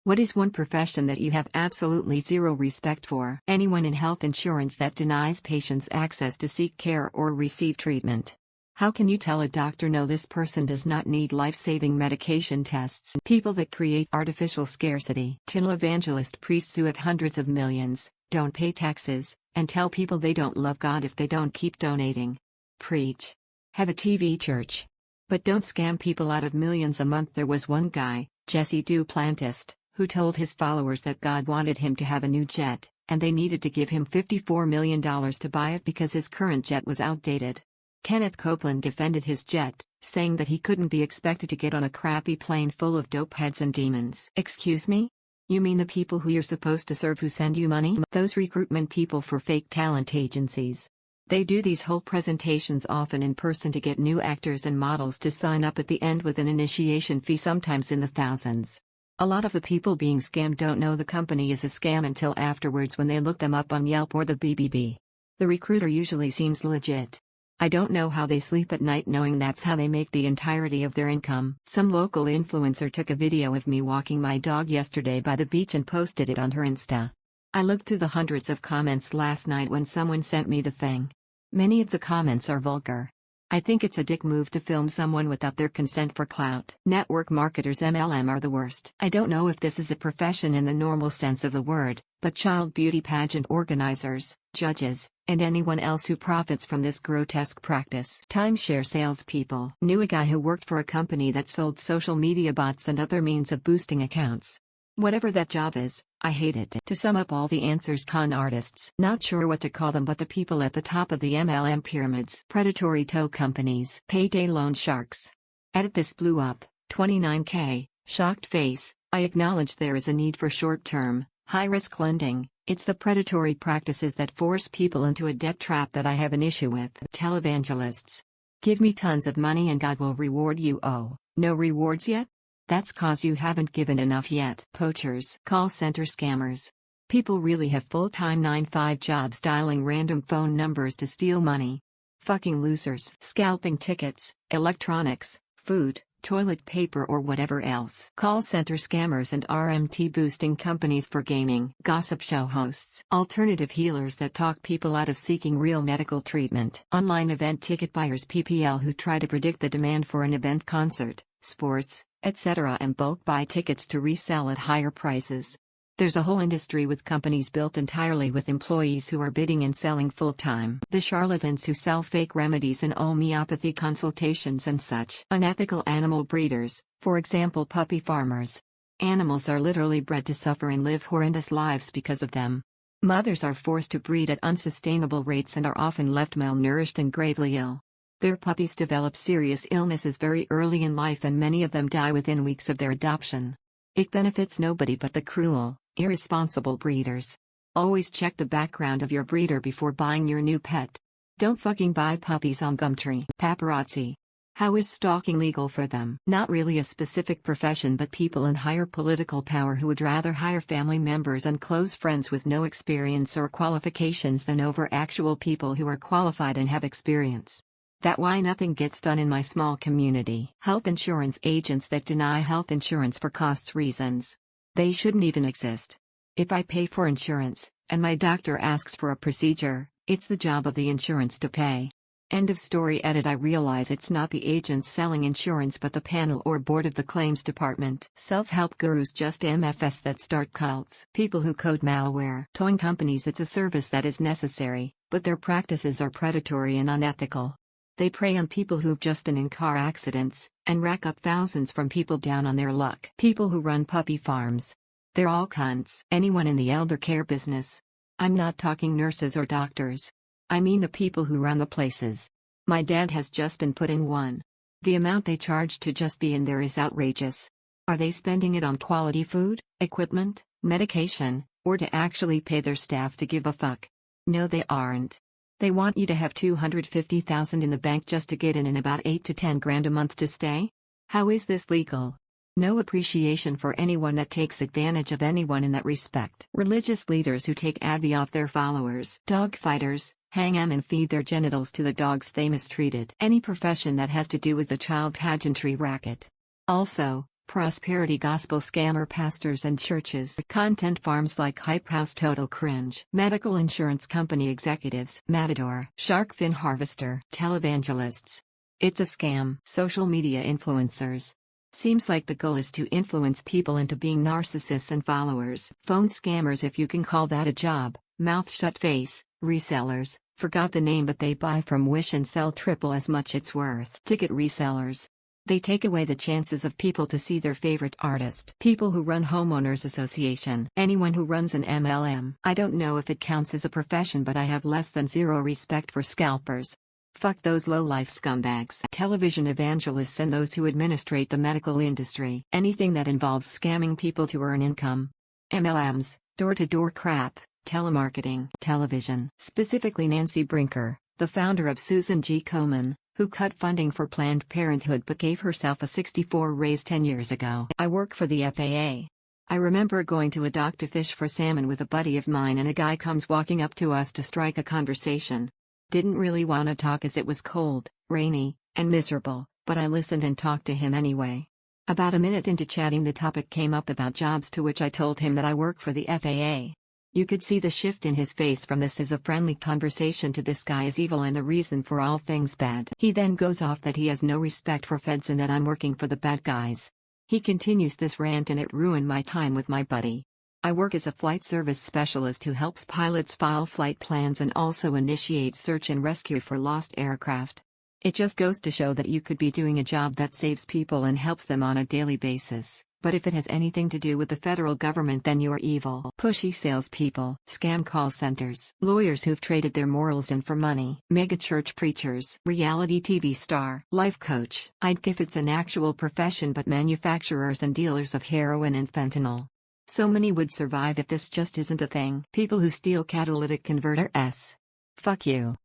What is one profession that you have absolutely zero respect for? Anyone in health insurance that denies patients access to seek care or receive treatment. How can you tell a doctor no, this person does not need life-saving medication tests? People that create artificial scarcity. Televangelist priests who have hundreds of millions, don't pay taxes, and tell people they don't love God if they don't keep donating. Preach. Have a TV church. But don't scam people out of millions a month. There was one guy, Jesse Duplantis, who told his followers that God wanted him to have a new jet, and they needed to give him $54 million to buy it because his current jet was outdated. Kenneth Copeland defended his jet, saying that he couldn't be expected to get on a crappy plane full of dopeheads and demons. Excuse me? You mean the people who you're supposed to serve who send you money? Those recruitment people for fake talent agencies. They do these whole presentations often in person to get new actors and models to sign up at the end with an initiation fee, sometimes in the thousands. A lot of the people being scammed don't know the company is a scam until afterwards when they look them up on Yelp or the BBB. The recruiter usually seems legit. I don't know how they sleep at night knowing that's how they make the entirety of their income. Some local influencer took a video of me walking my dog yesterday by the beach and posted it on her Insta. I looked through the hundreds of comments last night when someone sent me the thing. Many of the comments are vulgar. I think it's a dick move to film someone without their consent for clout. Network marketers MLM are the worst. I don't know if this is a profession in the normal sense of the word, but child beauty pageant organizers, judges, and anyone else who profits from this grotesque practice. Timeshare salespeople. Knew a guy who worked for a company that sold social media bots and other means of boosting accounts. Whatever that job is, I hate it. To sum up all the answers: con artists. Not sure what to call them, but the people at the top of the MLM pyramids. Predatory tow companies. Payday loan sharks. Edit this blew up, 29K, shocked face. I acknowledge there is a need for short-term, high-risk lending. It's the predatory practices that force people into a debt trap that I have an issue with. Televangelists. Give me tons of money and God will reward you. Oh, no rewards yet? That's cause you haven't given enough yet. Poachers. Call center scammers. People really have full-time 9-to-5 jobs dialing random phone numbers to steal money. Fucking losers. Scalping tickets, electronics, food, toilet paper or whatever else. Call center scammers and RMT boosting companies for gaming. Gossip show hosts. Alternative healers that talk people out of seeking real medical treatment. Online event ticket buyers PPL who try to predict the demand for an event, concert, sports, etc. and bulk buy tickets to resell at higher prices. There's a whole industry with companies built entirely with employees who are bidding and selling full-time. The charlatans who sell fake remedies and homeopathy consultations and such. Unethical animal breeders, for example puppy farmers. Animals are literally bred to suffer and live horrendous lives because of them. Mothers are forced to breed at unsustainable rates and are often left malnourished and gravely ill. Their puppies develop serious illnesses very early in life and many of them die within weeks of their adoption. It benefits nobody but the cruel, irresponsible breeders. Always check the background of your breeder before buying your new pet. Don't fucking buy puppies on Gumtree. Paparazzi. How is stalking legal for them? Not really a specific profession, but people in higher political power who would rather hire family members and close friends with no experience or qualifications than over actual people who are qualified and have experience. That's why nothing gets done in my small community. Health insurance agents that deny health insurance for costs reasons. They shouldn't even exist. If I pay for insurance, and my doctor asks for a procedure, it's the job of the insurance to pay. End of story. Edit. I realize it's not the agents selling insurance but the panel or board of the claims department. Self-help gurus just MFS that start cults. People who code malware. Towing companies. It's a service that is necessary, but their practices are predatory and unethical. They prey on people who've just been in car accidents, and rack up thousands from people down on their luck. People who run puppy farms. They're all cunts. Anyone in the elder care business. I'm not talking nurses or doctors. I mean the people who run the places. My dad has just been put in one. The amount they charge to just be in there is outrageous. Are they spending it on quality food, equipment, medication, or to actually pay their staff to give a fuck? No, they aren't. They want you to have $250,000 in the bank just to get in and about $8 to $10 grand a month to stay? How is this legal? No appreciation for anyone that takes advantage of anyone in that respect. Religious leaders who take Advil off their followers. Dog fighters, hang 'em and feed their genitals to the dogs they mistreated. Any profession that has to do with the child pageantry racket. Also, Prosperity gospel scammer pastors and churches. Content farms like Hype House total cringe. Medical insurance company executives. Matador. Shark fin harvester. Televangelists. It's a scam. Social media influencers. Seems like the goal is to influence people into being narcissists and followers. Phone scammers, if you can call that a job. Mouth shut face. Resellers. Forgot the name, but they buy from Wish and sell triple as much it's worth. Ticket resellers. They take away the chances of people to see their favorite artist. People who run homeowners association. Anyone who runs an MLM. I don't know if it counts as a profession, but I have less than zero respect for scalpers. Fuck those low-life scumbags. Television evangelists and those who administrate the medical industry. Anything that involves scamming people to earn income. MLMs, door-to-door crap, telemarketing. Television. Specifically Nancy Brinker, the founder of Susan G. Komen, who cut funding for Planned Parenthood but gave herself a 64 raise 10 years ago. I work for the FAA. I remember going to a dock to fish for salmon with a buddy of mine, and a guy comes walking up to us to strike a conversation. Didn't really want to talk as it was cold, rainy, and miserable, but I listened and talked to him anyway. About a minute into chatting, the topic came up about jobs, to which I told him that I work for the FAA. You could see the shift in his face from this is a friendly conversation to this guy is evil and the reason for all things bad. He then goes off that he has no respect for feds and that I'm working for the bad guys. He continues this rant and it ruined my time with my buddy. I work as a flight service specialist who helps pilots file flight plans and also initiate search and rescue for lost aircraft. It just goes to show that you could be doing a job that saves people and helps them on a daily basis. But if it has anything to do with the federal government, then you're evil. Pushy salespeople, scam call centers, lawyers who've traded their morals in for money, mega church preachers, reality TV star, life coach. I'd give it's an actual profession, but manufacturers and dealers of heroin and fentanyl. So many would survive if this just isn't a thing. People who steal catalytic converters. Fuck you.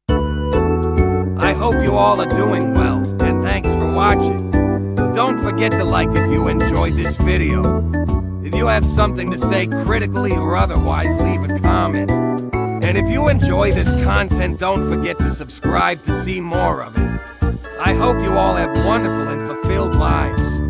I hope you all are doing well, and thanks for watching. Don't forget to like if you enjoyed this video. If you have something to say critically or otherwise, leave a comment. And if you enjoy this content, don't forget to subscribe to see more of it. I hope you all have wonderful and fulfilled lives.